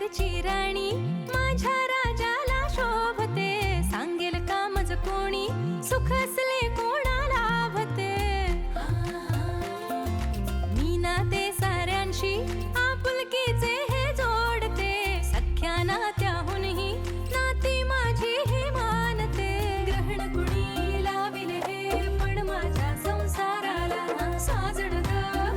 घरची राणी माझ्या राजाला शोभते, सांगेल कामच कोणी सुख असले कोणाला लाभते। मी नाते साऱ्यांशी आपुलकीचे हे जोडते, सख्या नात्याहूनही नाती माझी हे मानते। ग्रहण कुणी लाविले हे पण माझ्या संसाराला, साजड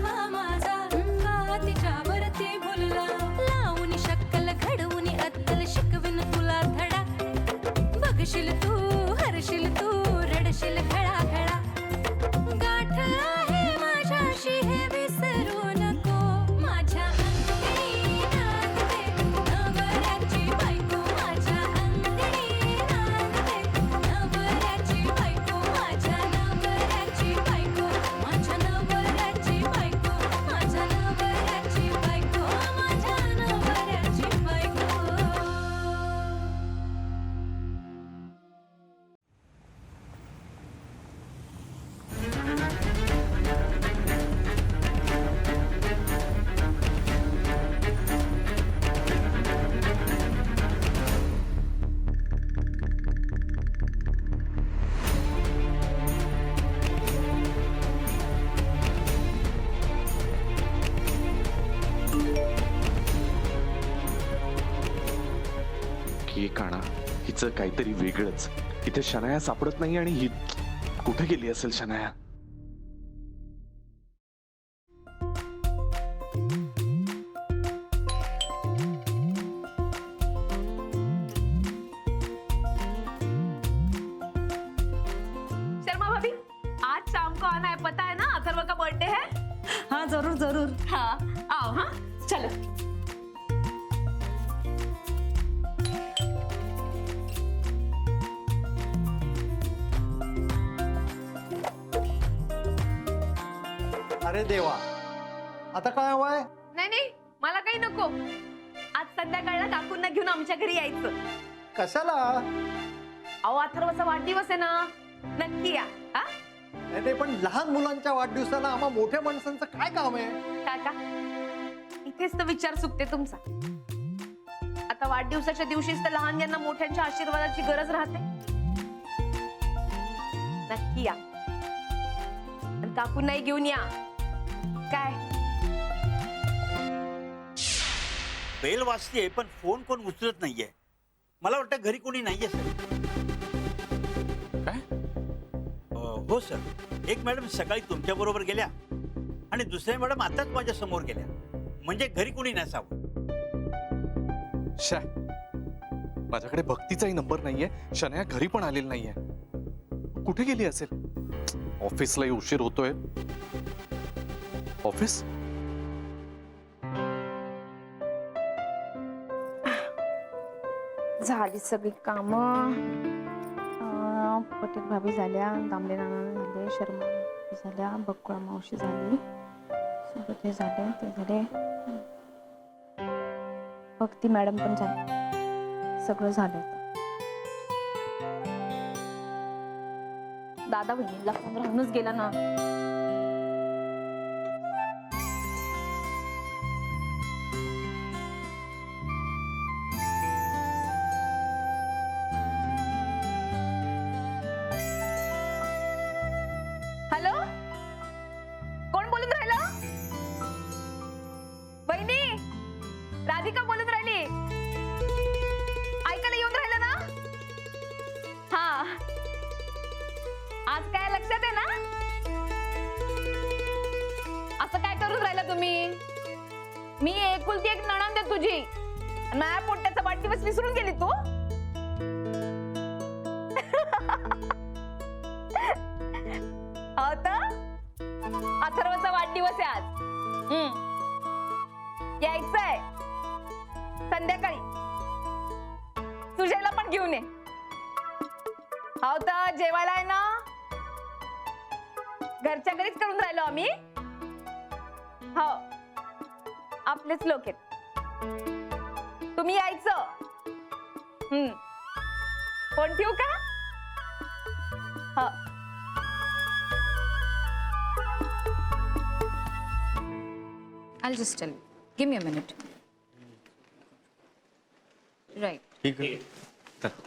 हा माझा का तिच्यावरती भुलला। लावून शक्कल घडवून अत्तल शिकवीन तुला धडा, बघशील तू हरशील तू रडशील घळा घळा। गाठ आहे माझ्याशी हे विसरू नको, माझ्या अंगणी नांदते नवऱ्याची बायको, माझ्या अंगणी नांदते नवऱ्याची बायको, माझ्या नवऱ्याची बायको, माझ्या नवऱ्याची बायको, माझ्या नवऱ्याची बायको, माझ्या नवऱ्याची बायको। की काना हिचं काहीतरी वेगळंच। इथे शनाया सापडत नाही आणि ही कुठे गेली असेल शनाया? शर्मा भाभी, आज शाम को आना है, पता है ना? अथर्व का बर्थडे है। हाँ जरूर जरूर। हाँ आओ, हाँ चलो। अरे देवा, आता काय हवंय? नाही नाही, मला काही नको। आज संध्याकाळला काकूंना घेऊन आमच्या घरी यायचं। कशाला? अहो, अथर्वचा वाढदिवस आहे ना, नक्की या। हा नाही पण लहान मुलांच्या वाढदिवसाला आम्हा मोठ्या माणसांचं काय काम आहे? काका, इथेच तर विचार चुकते तुमचा। आता वाढदिवसाच्या दिवशीच तर लहान यांना मोठ्यांच्या आशीर्वादाची गरज राहते। नक्की या, आणि काकूंनाही घेऊन या। काय बेल वाजते पण फोन कोण उचलत नाहीये। मला वाटतं घरी कोणी नाहीये सर। काय? हो सर, एक मॅडम सकाळी तुमच्या बरोबर गेल्या आणि दुसऱ्या मॅडम आताच माझ्या समोर गेल्या, म्हणजे घरी कोणी नसावं। शा, माझ्याकडे भक्तीचाही नंबर नाहीये, शनाया घरी पण आलेली नाहीये। कुठे गेली असेल? ऑफिसलाही उशीर होतोय। ऑफिस? झाली सगळी कामं। पटेल भाभी झाल्या, दामले नाना झाले, शर्मा झाल्या, बकुळा मावशी झाली, सगळं ते झाले ते झाले। भक्ती मॅडम पण झाली, सगळं झालं। दादा बहिणीला फोन राहूनच गेला ना। हॅलो, कोण बोलून राहिलं? वहिनी, राधिका बोलून राहिली। ऐकायला येऊन राहिलं ना? हा, आज काय लक्षात आहे ना? असं काय करून राहिला तुम्ही? मी एकुलती एक नणंद आहे तुझी, माझ्या पोट्याचा वाढदिवस विसरून गेली तू? आता अथर्वचा वाढदिवस आहे आज। यायचंय संध्याकाळी, तुझ्याला पण घेऊन ये। हो तर जेवायला आहे ना, घरच्या घरीच करून राहिलो आम्ही। हो, आपलेच लोक आहेत, तुम्ही यायचं। फोन ठेवू का? हो, I'll just tell you. Give me a minute. Right. ठीक आहे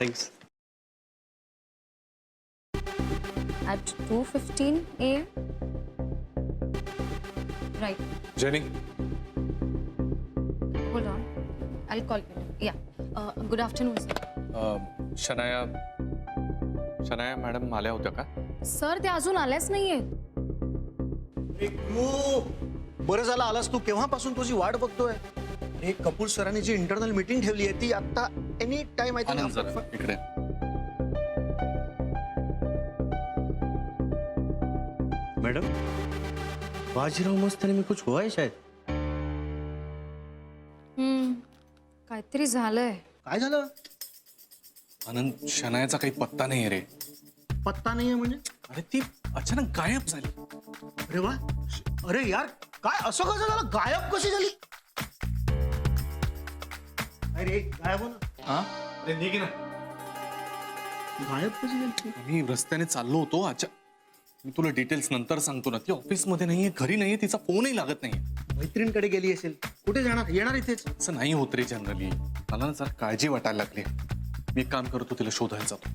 thanks. At 2:15 AM. Right. Jenny hold on. I call you. Yeah. Good afternoon sir. Shanaya madam आल्या होत्या का? सर ते अजून आल्याच नाहीये. बरं झालं आलास तू. केव्हापासून तुझी वाट बघतोय. हे कपूर सरांनी जी इंटरनल मीटिंग ठेवली आहे ती आता एनी टाइम आनंद जरा इकडे. मैडम बाजीराव मस्तानी में कुछ हुआ है शायद. काहीतरी झालंय. काय झालं. आनंद शनायाचा काही पत्ता नाही रे. पत्ता नाहीये म्हणजे. अरे ती अचानक गायब झाली. अरे वा. अरे यार काय असं कसं झालं. गायब कशी झाली. अरे गायब हो ना. अरे निघ ना. गायब कशी झाली. मी रस्त्याने चाललो होतो. अच्छा मी तुला डिटेल्स नंतर सांगतो ना. ती ऑफिसमध्ये नाहीये, घरी नाहीये, तिचा फोनही लागत नाहीये. मैत्रिणीकडे गेली असेल. कुठे जाणार. येणार इथेच. असं नाही होत रे जनरली. मला ना जरा काळजी वाटायला लागली. मी एक काम करतो, तिला शोधायला जातो.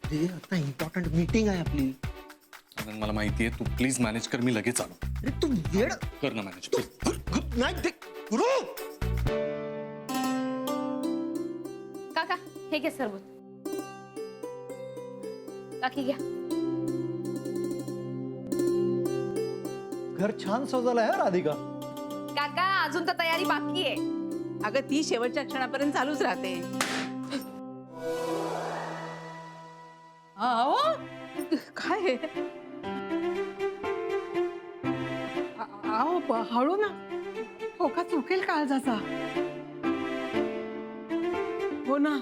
अरे आता इम्पॉर्टंट मीटिंग आहे आपली. आनंद मला माहितीये, तू प्लीज मॅनेज कर. मी लगेच आलो. अरे तू वेळ कर ना मॅनेज प्लीज. नाही ते गुरु. काका हे घे सरबत. काकी घ्या. घर छान सजवलं आहे राधिका. काका अजून तर तयारी बाकी आहे. अगं ती शेवटच्या क्षणापर्यंत चालूच राहते. अहो काय आहे? अहो हळू ना. ठोका चुकेल काळजाचा. हो ना.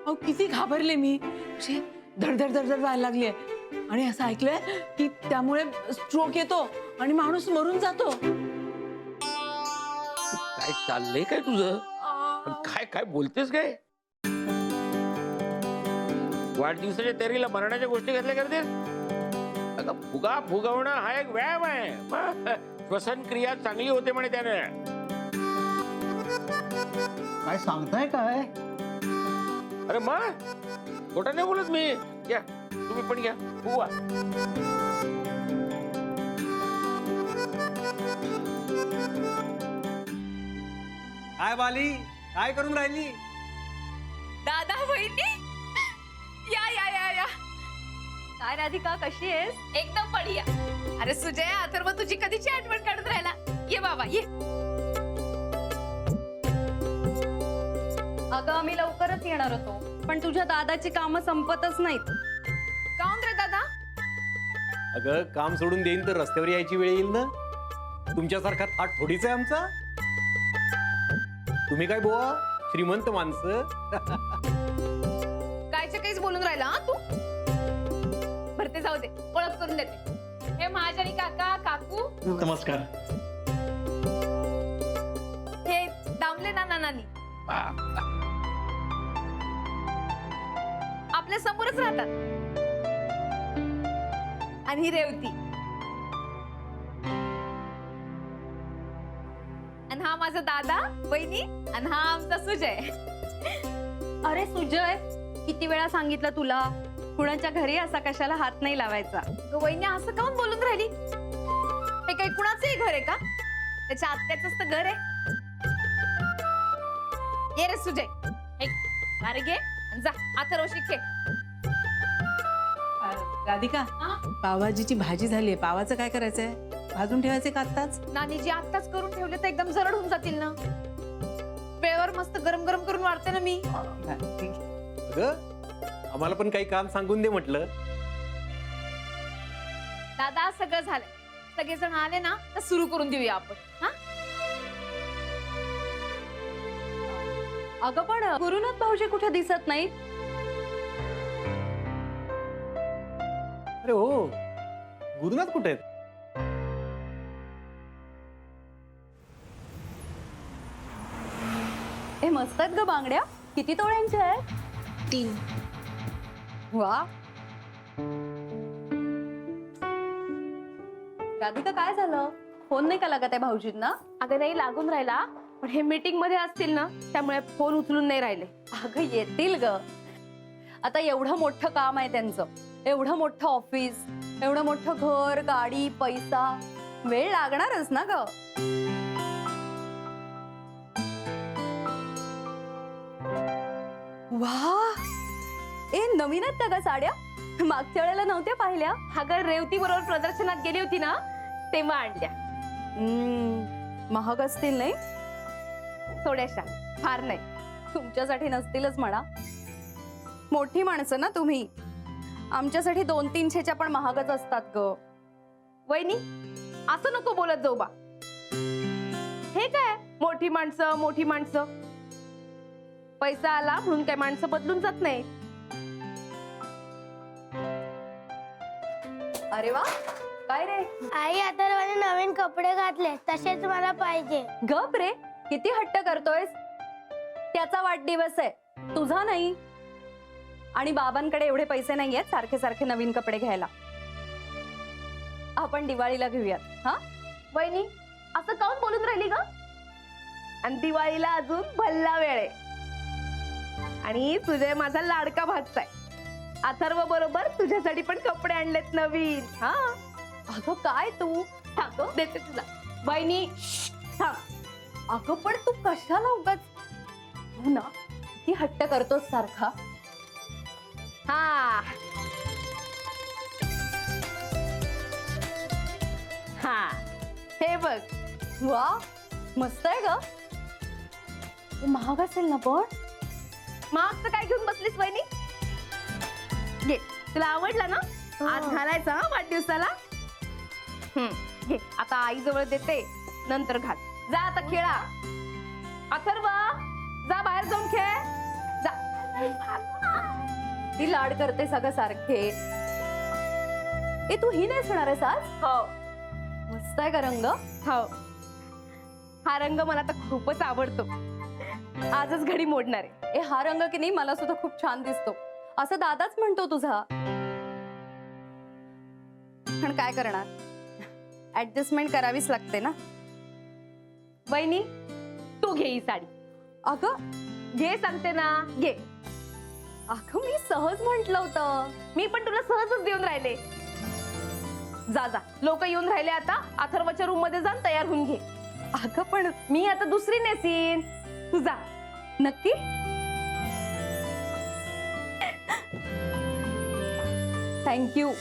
अहो किती घाबरले मी. अशी धडधड धडधड व्हायला लागली आहे. आणि असं ऐकलंय की त्यामुळे स्ट्रोक येतो आणि माणूस मरून जातो. काय चाललंय काय तुझं. काय काय बोलतेस काय. वाढदिवसाच्या तयारीला मरणाच्या गोष्टी घातल्या करतेस. अगं फुगा फुगवणं हा एक व्यायाम आहे. श्वसन क्रिया चांगली होते म्हणे त्याने. काय सांगताय काय. अरे मग खोटं नाही बोलत मी. या तुम्ही पण घ्या फुगा. काय बाली काय करून राहिली. दादा बहिणी या या या या. काय राधिका कशी आहेस. एकदम बढिया. अरे सुजय अथर्व तुझी कधीची आठवण काढत राहिला. ये बाबा ये. अगं आम्ही लवकरच येणार होतो पण तुझ्या दादाची कामं संपतच नाहीत. काऊन रे दादा. अगं काम सोडून देईन तर रस्त्यावर यायची वेळ येईल ना. तुमच्यासारखा थाट थोडीच आहे आमचा. तुम्ही काय बुवा श्रीमंत माणसं. कायच्या काहीच बोलून राहिला हा तू. भरते जाऊ दे ओळख करून देते. हे महाजनी काका काकू. नमस्कार. हे दामले नाना नानी. आपल्या समोरच राहतात. आणि ही रेवती. आणि हा माझा दादा वहिनी. आणि हा आमचा सुजय. अरे सुजय किती वेळा सांगितलं तुला कुणाच्या घरी असा कशाला हात नाही लावायचा. वहिनी असं काऊन बोलून राहिली. हे काही कुणाचंही घर आहे का. त्याच्या आत्याचंच तर घर आहे. ये रे सुजय. हे अरे घे आणि जा आता रोशी खे. राधिका पावभाजीची भाजी झालीये. पावाचं काय करायचंय. भाजून ठेवायचे का आत्ताच. नानीजी आत्ताच करून ठेवले तर एकदम जरड होऊन जातील ना. वेळेवर मस्त गरम गरम करून वाढते ना मी. अगं आम्हाला पण काही काम सांगून दे म्हटलं. दादा सगळं झालंय. सगळेजण आले ना तर सुरू करून देऊया आपण. हा अगं पण गुरुनाथ भाऊजी कुठे दिसत नाहीत. अरे हो गुरुनाथ कुठे आहेत. हे मस्त आहेत ग बांगड्या. किती तोळ्यांच्या आहेत. 3. वा. राधिका काय झालं. फोन नाही का लागत आहे भाऊजींना. अगं नाही लागून राहिला पण हे मीटिंग मध्ये असतील ना, त्यामुळे फोन उचलून नाही राहिले. अगं येतील ग. आता एवढं मोठं काम आहे त्यांचं, एवढं मोठं ऑफिस, एवढं मोठं घर, गाडी, पैसा, वेळ लागणारच ना ग. वा, ए नवीन आहेत का ग साड्या? मागच्या वेळेला नव्हत्या पाहिल्या. अगं रेवती बरोबर प्रदर्शनात गेली होती ना, तेव्हा आणल्या. महाग असतील नाही? थोड्याशा, फार नाही. तुमच्यासाठी नसतीलच म्हणा, मोठी माणसं ना तुम्ही. आमच्यासाठी 200-300च्या पण महागच असतात ग. वहिनी, असं नको बोलत जाऊ बा. हे काय मोठी माणसं मोठी माणसं, पैसा आला म्हणून काय माणसं बदलून जात नाही. अरे वा, काय रे? आई अथर्वने नवीन कपडे घातले, तसेच मला पाहिजे. गप रे, किती हट्ट करतोयस? त्याचा वाढदिवस आहे, तुझा नाही. आणि बाबांकडे एवढे पैसे नाहीयेत सारखे सारखे नवीन कपडे घ्यायला. आपण दिवाळीला घेऊयात. हा वहिनी, असं काऊन बोलून राहिली ग? आणि दिवाळीला अजून भल्ला वेळ आहे. आणि तुझे माझा लाडका भाचा आहे. अथर्व बरोबर तुझ्यासाठी पण कपडे आणलेत नवीन. हा अगं काय तू? टाको देते तुला. वहिनी थांब. अगं पण तू कशाला उगाच हो ना, किती हट्ट करतोस सारखा. हा हा, हे बघ. वा, मस्त आहे ग. हे महाग असेल ना पण? मग तर काय घेऊन बसलीस वहिनी? घे, तुला आवडला ना? आज घालायचा हा वाढदिवसाला. घे, आता आई जवळ देते, नंतर घाल. जा आता खेळा. अथर्व, जा बाहेर जाऊन खेळ. जा. ती लाड करते सगळं सारखे. ए तू ही नेसणार आहेस आज? हो मस्त आहे का रंग? हो, हा रंग मला तर खूपच आवडतो. आजच घडी मोडणार आहे. ए हा रंग की नाही मला सुद्धा खूप छान दिसतो, असं दादाच म्हणतो तुझा. पण काय करणार, ऍडजस्टमेंट करावीच लागते ना. वहिनी, तू घे ही साडी. अगं घे सांगते ना, घे. अगं मी सहज म्हंटल होतं. मी पण तुला सहजच देऊन राहिले. जा जा, लोक येऊन राहिले आता. अथर्वच्या रूम मध्ये जाऊन तयार होऊन घे. अगं पण मी आता दुसरी नेसीन, तू जा. नक्की? थँक्यू.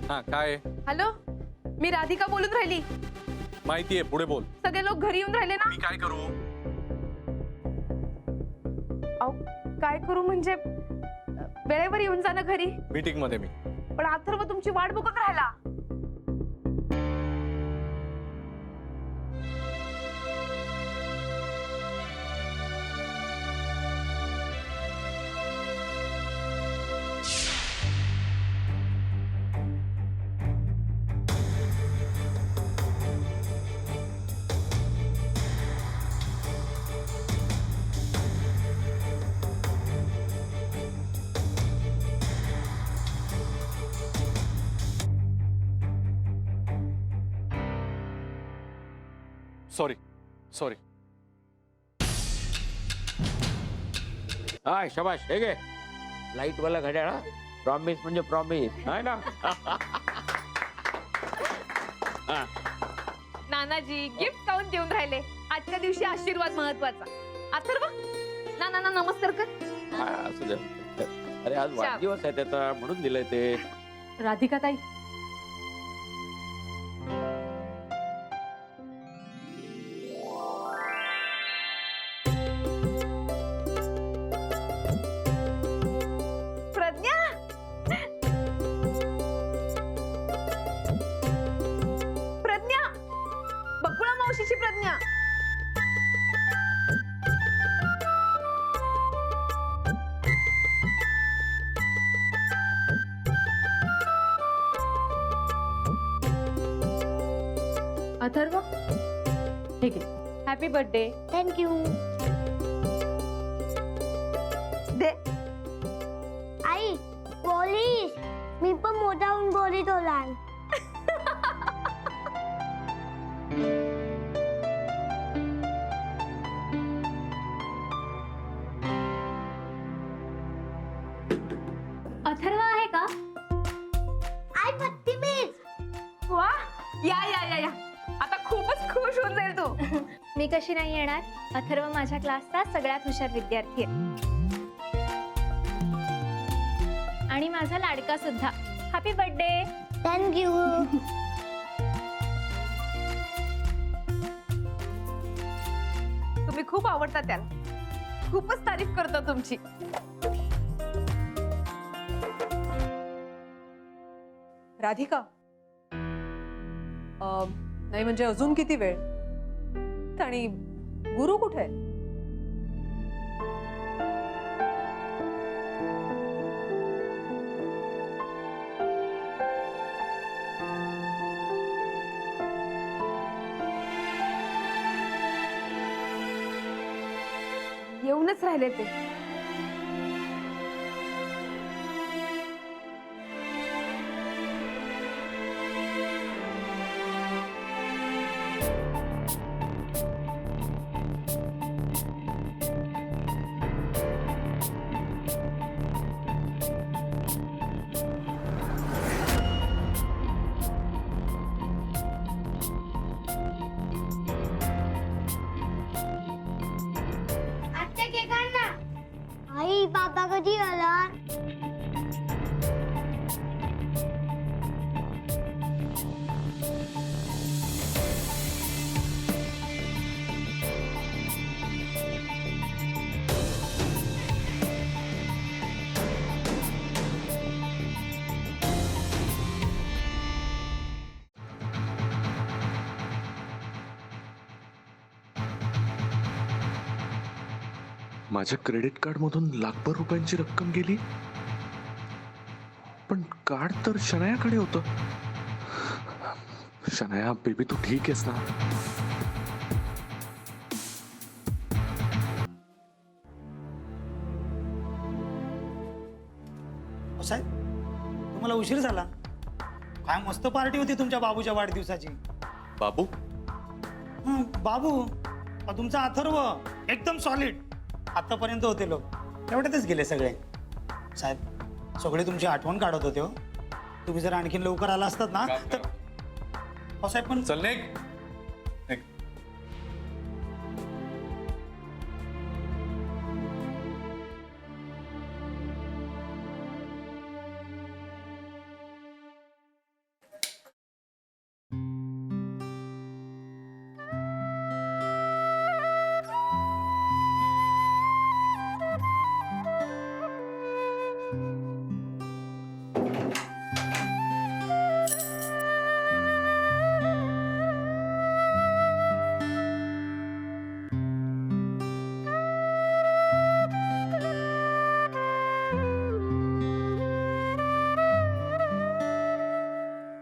हा काय? हॅलो, मी राधिका बोलून राहिली. माहितीये, पुढे बोल. सगळे लोक घरी येऊन राहिले ना. मी काय करू? अहो, काय करू म्हणजे वेळेवर येऊन जा ना घरी. मीटिंग मध्ये मी. पण अथर्व तुमची वाट बघत राहिला. Sorry sorry. हाय शबाश, हे घे लाईट वाला घड्याळ. प्रॉमिस म्हणजे प्रॉमिस आहे ना. नानाजी गिफ्ट काऊन देऊन राहिले? आजच्या दिवशी आशीर्वाद महत्वाचा. अथर्व, नाना नमस्कार कर. हा, असू दे. अरे आज वाढदिवस आहे त्याचा, म्हणून दिलंय ते. राधिका ताई, प्रज्ञा, प्रज्ञा, बकुळा मावशीची प्रज्ञा. अथर्व ठीक आहे, हॅपी बर्थडे. थँक्यू. दे. आई पोलीस, मी पण मोठा होऊन पोलीस होणार. अथर्व आहे का? आई बत्तीस. वा, या या या या, आता खूपच खुश होऊन जाईल तू. मी कशी नाही येणार? अथर्व माझ्या क्लासचा सगळ्यात हुशार विद्यार्थी आहे आणि माझा लाडका सुद्धा. Happy birthday. थँक्यू. तुम्ही खूप आवडता त्याला, खूपच तारीफ करतो तुमची. राधिका, नाही म्हणजे अजून किती वेळ? आणि गुरु कुठे आहे? येऊनच राहिले ते. आत्या केक आण ना. आई बाबा कधी आला? माझ्या क्रेडिट कार्ड मधून लाखभर रुपयांची रक्कम गेली, पण कार्ड तर शनायाकडे होतं. शनाया बेबी, तू ठीक आहेस ना? साहेब, तुम्हाला उशीर झाला. काय मस्त पार्टी होती तुमच्या बाबूच्या वाढदिवसाची. बाबू? बाबू तुमचा अथर्व एकदम सॉलिड. आतापर्यंत होते लोक, एवढ्यातच गेले सगळे. साहेब, सगळे तुमची आठवण काढत होते हो. तुम्ही जर आणखीन लवकर आला असतात ना तर. साहेब पण चल नाही.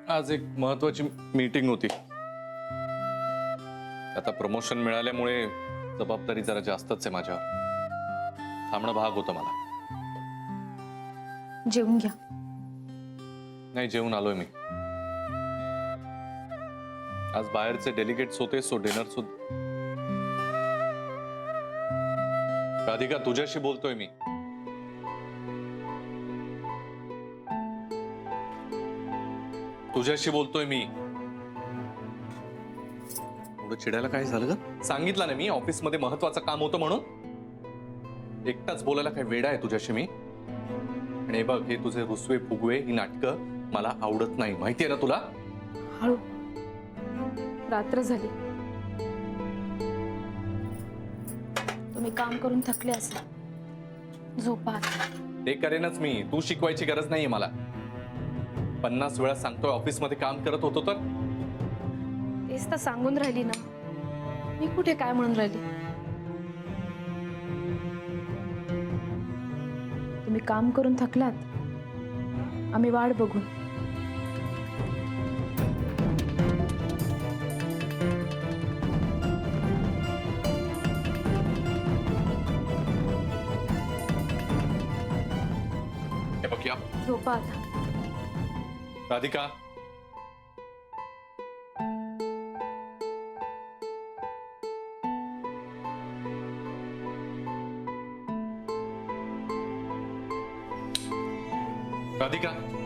आज एक महत्वाची मीटिंग होती. आता प्रमोशन मिळाल्यामुळे जबाबदारी जरा जास्तच आहे माझ्यावर. थांबणं भाग होतं मला. जेवून घ्या. नाही, जेवून आलोय मी. आज बाहेरचे डेलिगेट्स होते, सो डिनर सुद्धा. राधिका, तुझ्याशी बोलतोय मी. तुझ्याशी बोलतोय मी. एवढं चिडायला काय झालं ग? सांगितलं ना मी, ऑफिस मध्ये महत्वाचं काम होतं म्हणून. एकटाच बोलायला काय वेडा आहे तुझ्याशी मी? आणि बघ, हे तुझे रुसवे फुगवे, ही नाटकं मला आवडत नाही, माहितीये ना तुला? हळू. रात्र झाली. तुम्ही काम करून थकले असाल, झोपा. ते करेनच मी. तू शिकवायची गरज नाहीये मला. 50 वेळा सांगतोय ऑफिस मध्ये काम करत होतो तर. तेच तर सांगून राहिली ना मी. कुठे काय म्हणून राहिली? तुम्ही काम करून थकलात, आम्ही वाट बघून. हे बघ या झोपा आता. राधिका. राधिका